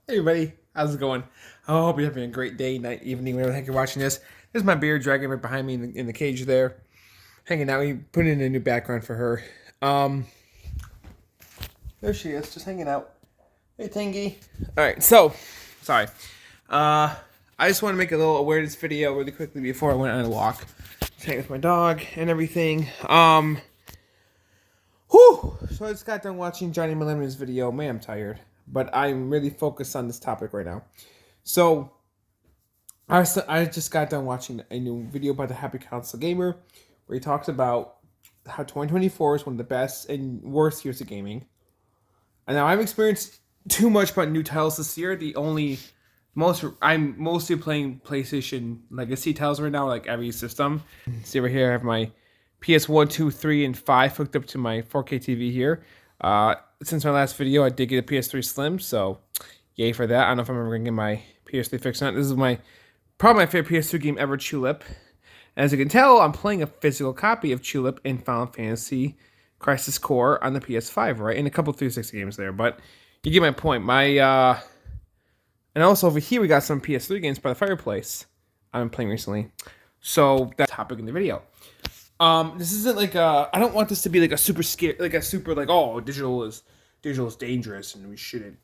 Hey everybody, how's it going? I hope you're having a great day, night, evening, whenever the heck you're watching this. There's my beard dragon right behind me in the cage there, hanging out. We put in a new background for her. Um, there she is, just hanging out. Hey Tangy. All right, so sorry. I just want to make a little awareness video really quickly before I went on a walk, just hang with my dog and everything. Whew. So I just got done watching Johnny Millennium's video. Man, I'm tired, but I'm really focused on this topic right now. So I just got done watching a new video by the Happy Console Gamer where he talks about how 2024 is one of the best and worst years of gaming. And now I've experienced too much about new titles this year. I'm mostly playing PlayStation Legacy titles right now, like every system. See over here, I have my PS1, 2, 3, and 5 hooked up to my 4K TV here. Since my last video, I did get a PS3 Slim, so yay for that. I don't know if I'm ever going to get my PS3 fixed or not. This is probably my favorite PS2 game ever, Tulip. As you can tell, I'm playing a physical copy of Tulip in Final Fantasy Crisis Core on the PS5, right? And a couple 360 games there, but you get my point. And also over here, we got some PS3 games by the Fireplace I've been playing recently. So that's the topic in the video. This isn't like I don't want this to be like a super scare, oh, digital is dangerous and we shouldn't,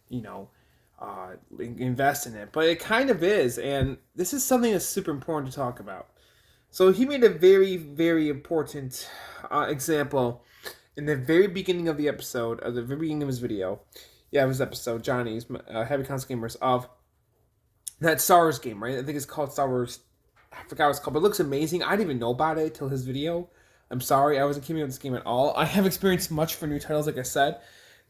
invest in it. But it kind of is, and this is something that's super important to talk about. So he made a very, very important example in the very beginning of the episode, of the very beginning of his video. Yeah, of his episode, Johnny's Heavy Console Gamers, of that Star Wars game, right? I think it's called Star Wars. I forgot what it's called, but it looks amazing. I didn't even know about it till his video. I'm sorry, I wasn't keeping up with this game at all. I have experienced much for new titles, like I said.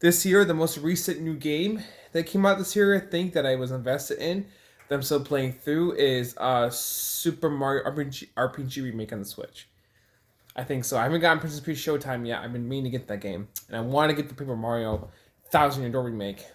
This year, the most recent new game that came out this year, I think, that I was invested in, that I'm still playing through, is Super Mario RPG Remake on the Switch. I think so. I haven't gotten Princess Peach Showtime yet. I've been meaning to get that game. And I want to get the Paper Mario Thousand Year Door Remake.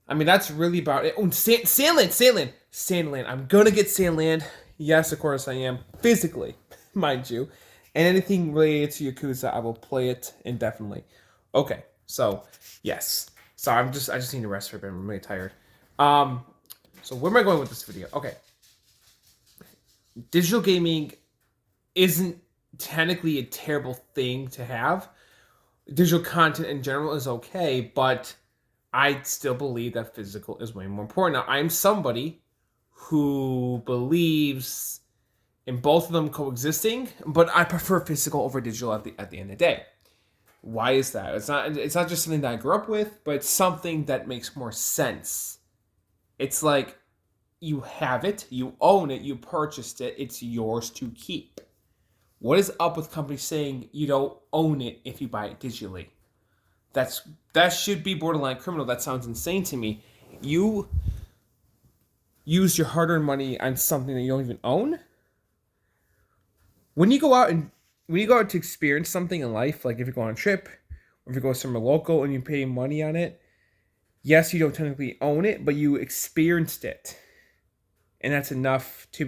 That's really about it. Oh, Sandland. I'm gonna get Sandland. Yes, of course I am. Physically, mind you. And anything related to Yakuza, I will play it indefinitely. Okay, so yes. So I just need to rest for a bit. I'm really tired. So where am I going with this video? Okay. Digital gaming isn't technically a terrible thing to have. Digital content in general is okay, but I still believe that physical is way more important. Now, I'm somebody who believes in both of them coexisting, but I prefer physical over digital at the end of the day. Why is that? It's not just something that I grew up with, but it's something that makes more sense. It's like you have it, you own it, you purchased it, it's yours to keep. What is up with companies saying you don't own it if you buy it digitally? That should be borderline criminal. That sounds insane to me. You use your hard-earned money on something that you don't even own? When you go out to experience something in life, like if you go on a trip, or if you go somewhere local and you pay money on it, yes, you don't technically own it, but you experienced it. And that's enough to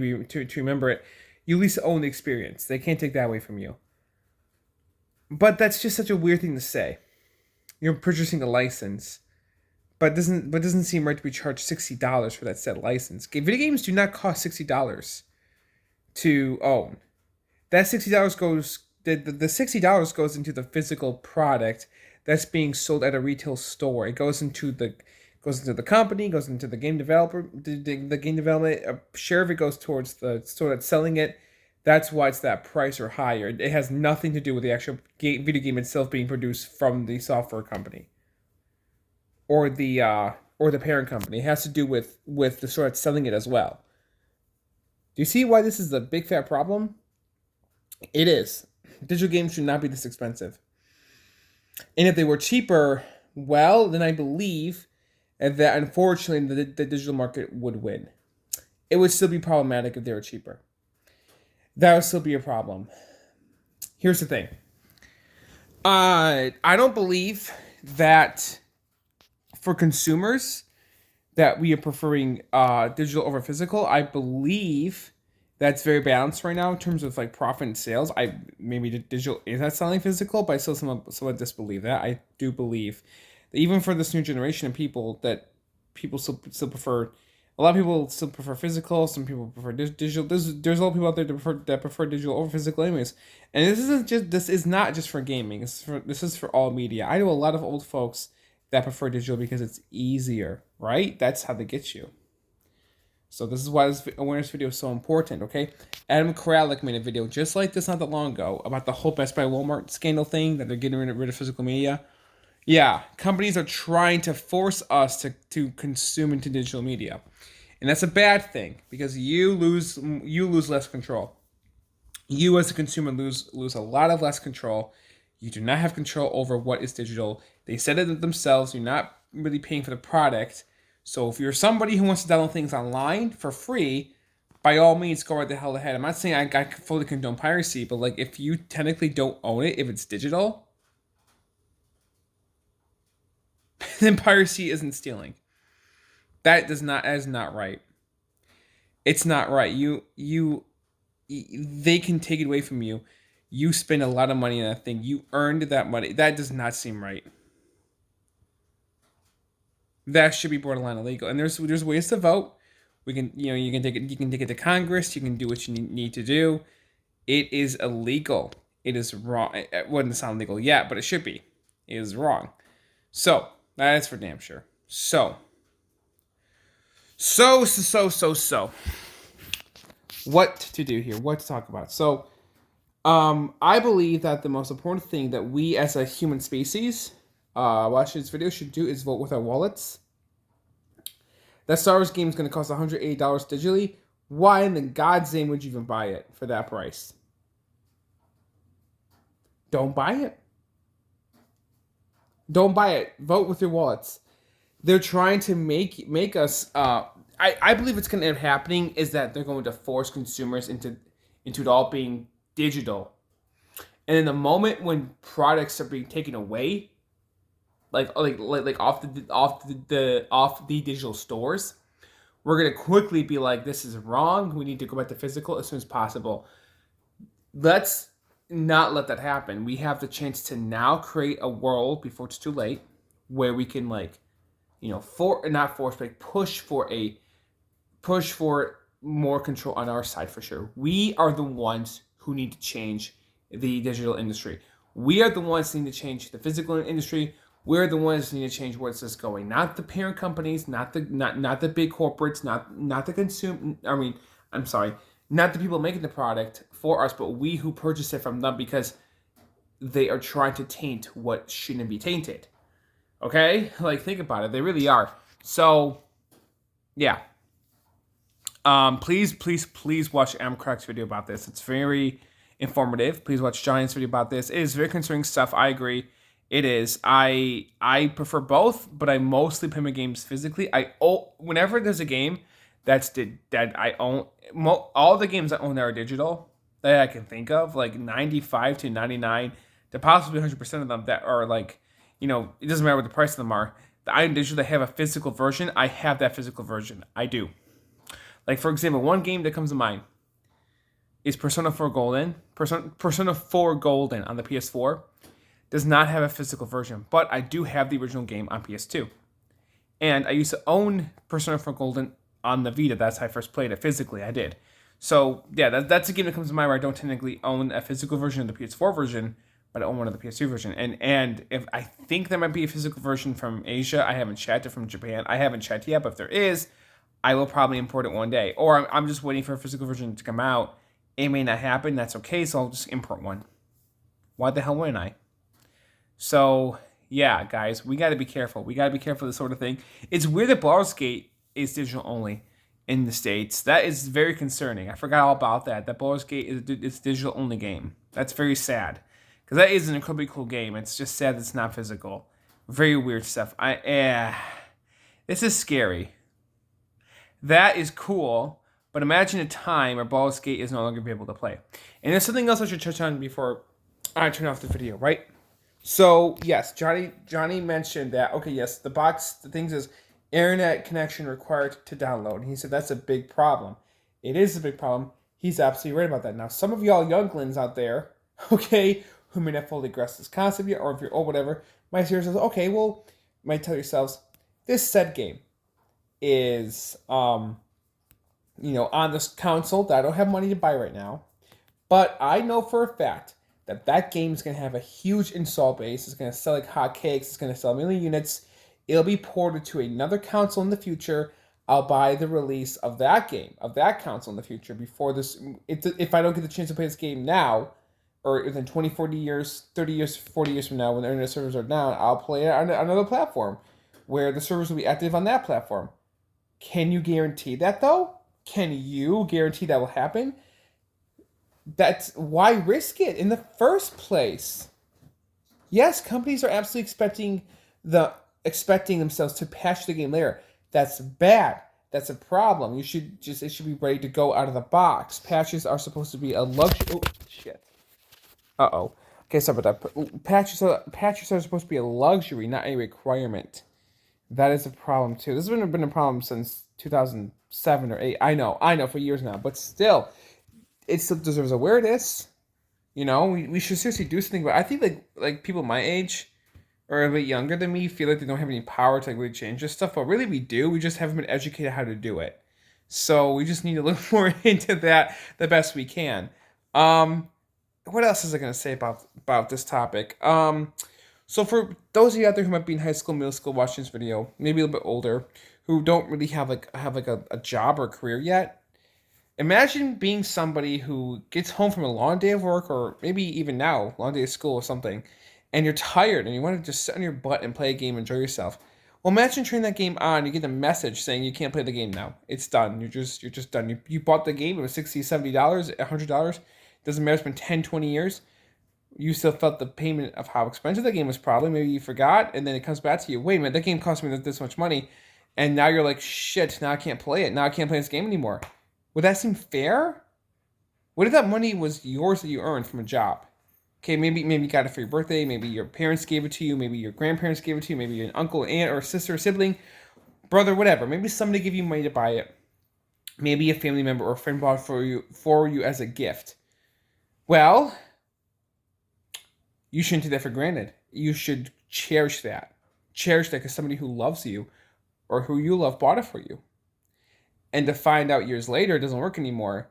remember it. You at least own the experience. They can't take that away from you. But that's just such a weird thing to say. You're purchasing a license, but it doesn't seem right to be charged $60 for that said license. Video games do not cost $60 to own. That $60 goes the $60 goes into the physical product that's being sold at a retail store. It goes into the company, goes into the game developer, the game development. A share of it goes towards the store that's selling it. That's why it's that price or higher. It has nothing to do with the actual video game itself being produced from the software company or the parent company. It has to do with the store that's selling it as well. Do you see why this is a big fat problem? It is. Digital games should not be this expensive. And if they were cheaper, well, then I believe that unfortunately the digital market would win. It would still be problematic if they were cheaper. That would still be a problem. Here's the thing. I don't believe that for consumers that we are preferring digital over physical. I believe that's very balanced right now in terms of like profit and sales. Maybe digital is not selling physical, but I still somewhat disbelieve that. I do believe even for this new generation of people, that people still prefer. A lot of people still prefer physical. Some people prefer digital. There's a lot of people out there that prefer digital over physical, anyways. And this is not just for gaming. This is for all media. I know a lot of old folks that prefer digital because it's easier, right? That's how they get you. So this is why this awareness video is so important, okay? Adam Koralik made a video just like this not that long ago about the whole Best Buy Walmart scandal thing, that they're getting rid of physical media. Yeah, companies are trying to force us to consume into digital media. And that's a bad thing because you lose less control. You as a consumer lose a lot of less control. You do not have control over what is digital. They said it themselves. You're not really paying for the product. So if you're somebody who wants to download things online for free, by all means, go right the hell ahead. I'm not saying I fully condone piracy, but like if you technically don't own it, if it's digital, then piracy isn't stealing. That is not right. It's not right. They can take it away from you. You spend a lot of money on that thing. You earned that money. That does not seem right. That should be borderline illegal. And there's ways to vote. You can take it to Congress. You can do what you need to do. It is illegal. It is wrong. It wouldn't sound legal yet, but it should be. It is wrong. So that is for damn sure. So. What to do here? What to talk about? So, I believe that the most important thing that we as a human species, watching this video, should do is vote with our wallets. That Star Wars game is going to cost $180 digitally. Why in the God's name would you even buy it for that price? Don't buy it. Don't buy it. Vote with your wallets. They're trying to make us. I believe it's going to end up happening is that they're going to force consumers into it all being digital, and in the moment when products are being taken away, like off the digital stores, we're going to quickly be like, this is wrong. We need to go back to physical as soon as possible. Let's not let that happen. We have the chance to now create a world before it's too late, where we can push for more control on our side for sure. We are the ones who need to change the digital industry. We are the ones who need to change the physical industry. We're the ones who need to change where this is going. Not the parent companies, not the big corporates, not the not the people making the product for us, but we who purchase it from them, because they are trying to taint what shouldn't be tainted. Okay? Like, think about it. They really are. So, yeah. Please watch Amcrack's video about this. It's very informative. Please watch Johnny's video about this. It is very concerning stuff. I agree. It is. I prefer both, but I mostly play my games physically. Whenever there's a game that I own, all the games I own that are digital that I can think of, like 95 to 99 to possibly 100% of them that are like, it doesn't matter what the price of them are. The item digital that have a physical version, I have that physical version. I do. Like, for example, one game that comes to mind is Persona 4 Golden. Persona 4 Golden on the PS4 does not have a physical version, but I do have the original game on PS2. And I used to own Persona 4 Golden on the Vita. That's how I first played it physically. I did. So, yeah, that's a game that comes to mind where I don't technically own a physical version of the PS4 version, but I own one of the PS2 version. And if I think there might be a physical version from Asia, I haven't checked it, from Japan. I haven't checked yet, but if there is, I will probably import it one day. Or I'm just waiting for a physical version to come out. It may not happen. That's okay, so I'll just import one. Why the hell wouldn't I? So, yeah, guys, we got to be careful. We got to be careful of this sort of thing. It's weird that Baldur's Gate is digital only in the States. That is very concerning. I forgot all about that. That Baldur's Gate is digital only game. That's very sad. Because that is an incredibly cool game. It's just sad that it's not physical. Very weird stuff. This is scary. That is cool, but imagine a time where Baldur's Gate is no longer be able to play. And there's something else I should touch on before I turn off the video, right? So, yes, Johnny mentioned that, okay, yes, the thing says internet connection required to download. And he said that's a big problem. It is a big problem. He's absolutely right about that. Now, some of y'all younglings out there, okay, who may not fully grasp this concept yet, or if you're old, whatever, might say, okay, well, might tell yourselves, this said game is on this console that I don't have money to buy right now. But I know for a fact that that game is going to have a huge install base. It's going to sell like hotcakes. It's going to sell a million units. It'll be ported to another console in the future. I'll buy the release of that game, of that console in the future before this. If I don't get the chance to play this game now, or within 20, 40 years, 30 years, 40 years from now, when the internet servers are down, I'll play it on another platform where the servers will be active on that platform. Can you guarantee that, though? Can you guarantee that will happen? That's why risk it in the first place. Yes, companies are absolutely expecting themselves to patch the game later. That's bad. That's a problem. It should be ready to go out of the box. Patches are supposed to be a luxury. Oh shit. Okay, sorry about that. Patches are supposed to be a luxury, not a requirement. That is a problem too. This has been a problem since 2007 or 8. I know for years now, but still, it still deserves awareness. We should seriously do something. But I think like people my age or a bit younger than me feel like they don't have any power to really change this stuff. But really, we do. We just haven't been educated how to do it. So we just need to look more into that the best we can. What else is I gonna say about this topic? So for those of you out there who might be in high school, middle school, watching this video, maybe a little bit older, who don't really have a job or a career yet, imagine being somebody who gets home from a long day of work, or maybe even now, long day of school or something, and you're tired and you want to just sit on your butt and play a game, enjoy yourself. Well, imagine turning that game on, you get a message saying you can't play the game now. It's done. You're just done. You bought the game, it was $60, $70, $100. Doesn't matter, it's been 10, 20 years. You still felt the payment of how expensive the game was probably. Maybe you forgot, and then it comes back to you. Wait a minute, that game cost me this much money. And now you're like, shit, now I can't play it. Now I can't play this game anymore. Would that seem fair? What if that money was yours that you earned from a job? Okay, maybe you got it for your birthday. Maybe your parents gave it to you. Maybe your grandparents gave it to you. Maybe an uncle, aunt, or sister, or sibling, brother, whatever. Maybe somebody gave you money to buy it. Maybe a family member or a friend bought it for you as a gift. Well, you shouldn't take that for granted. You should cherish that. Cherish that because somebody who loves you or who you love bought it for you. And to find out years later it doesn't work anymore,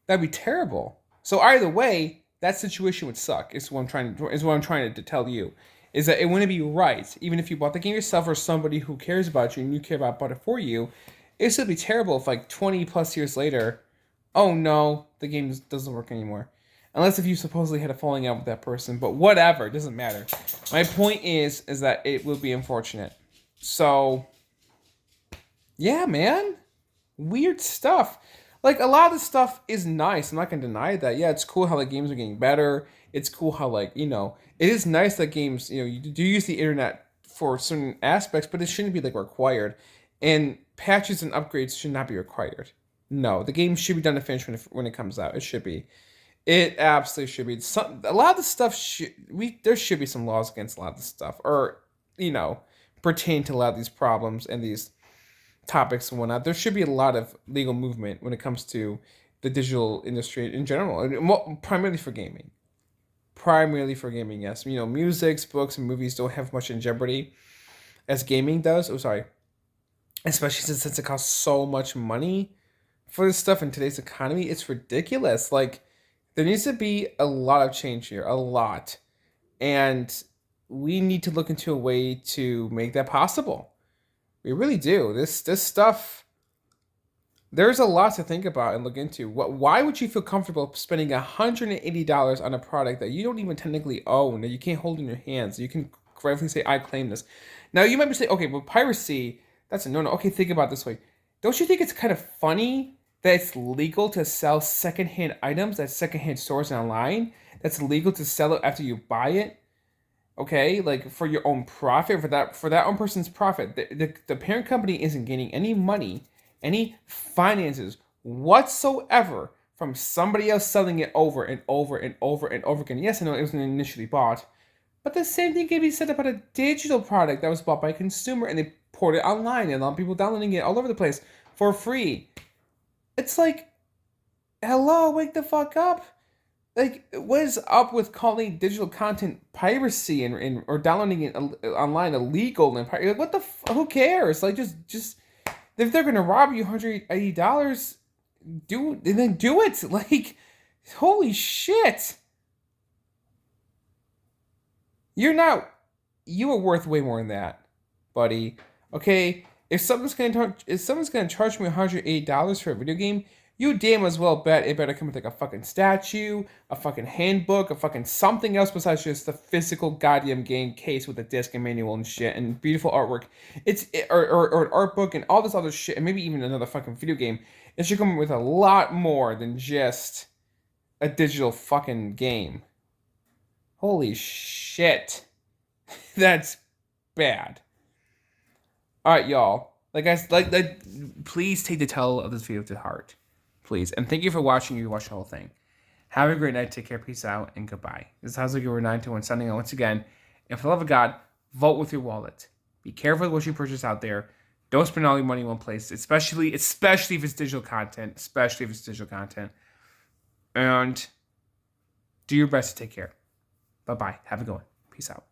that'd be terrible. So either way, that situation would suck. Is what I'm trying to tell you. Is that it wouldn't be right, even if you bought the game yourself or somebody who cares about you and you care about bought it for you. It would be terrible if like 20 plus years later, oh no, the game doesn't work anymore. Unless if you supposedly had a falling out with that person, but whatever, it doesn't matter. My point is that it will be unfortunate. So, yeah, man. Weird stuff. Like, a lot of the stuff is nice. I'm not going to deny that. Yeah, it's cool how the games are getting better. It's cool how, it is nice that games, you do use the internet for certain aspects, but it shouldn't be, required. And patches and upgrades should not be required. No, the game should be done to finish when it comes out. It should be. It absolutely should be. A lot of the stuff there should be some laws against a lot of the stuff, or pertain to a lot of these problems and these topics and whatnot. There should be a lot of legal movement when it comes to the digital industry in general, and primarily for gaming. Primarily for gaming, yes. Music, books, and movies don't have much in jeopardy as gaming does. Oh, sorry. Especially since it costs so much money for this stuff in today's economy, it's ridiculous. There needs to be a lot of change here, a lot. And we need to look into a way to make that possible. We really do. This stuff, there's a lot to think about and look into. Why would you feel comfortable spending $180 on a product that you don't even technically own, that you can't hold in your hands? You can correctly say, I claim this. Now, you might be saying, okay, well, piracy, that's a no-no. Okay, think about it this way. Don't you think it's kind of funny that it's legal to sell secondhand items at secondhand stores and online? That's legal to sell it after you buy it. Okay, for your own profit, for that own person's profit. The parent company isn't gaining any money, any finances whatsoever from somebody else selling it over and over and over and over again. Yes, I know it wasn't initially bought, but the same thing can be said about a digital product that was bought by a consumer and they poured it online and a lot of people downloading it all over the place for free. It's hello, wake the fuck up. Like, what is up with calling digital content piracy and or downloading it online illegal and like, what the who cares? Like, just if they're gonna rob you $180, do it. Like, holy shit, you're not you are worth way more than that, buddy. Okay, if someone's gonna charge me $180 for a video game, you damn as well bet it better come with like a fucking statue, a fucking handbook, a fucking something else besides just the physical goddamn game case with a disc and manual and shit and beautiful artwork. Or an art book and all this other shit and maybe even another fucking video game. It should come with a lot more than just a digital fucking game. Holy shit. That's bad. All right, y'all. Please take the title of this video to heart, please. And thank you for watching. You watched the whole thing. Have a great night. Take care. Peace out and goodbye. This is House of Giver 921 signing out once again. And for the love of God, vote with your wallet. Be careful with what you purchase out there. Don't spend all your money in one place, especially if it's digital content. Especially if it's digital content. And do your best to take care. Bye bye. Have a good one. Peace out.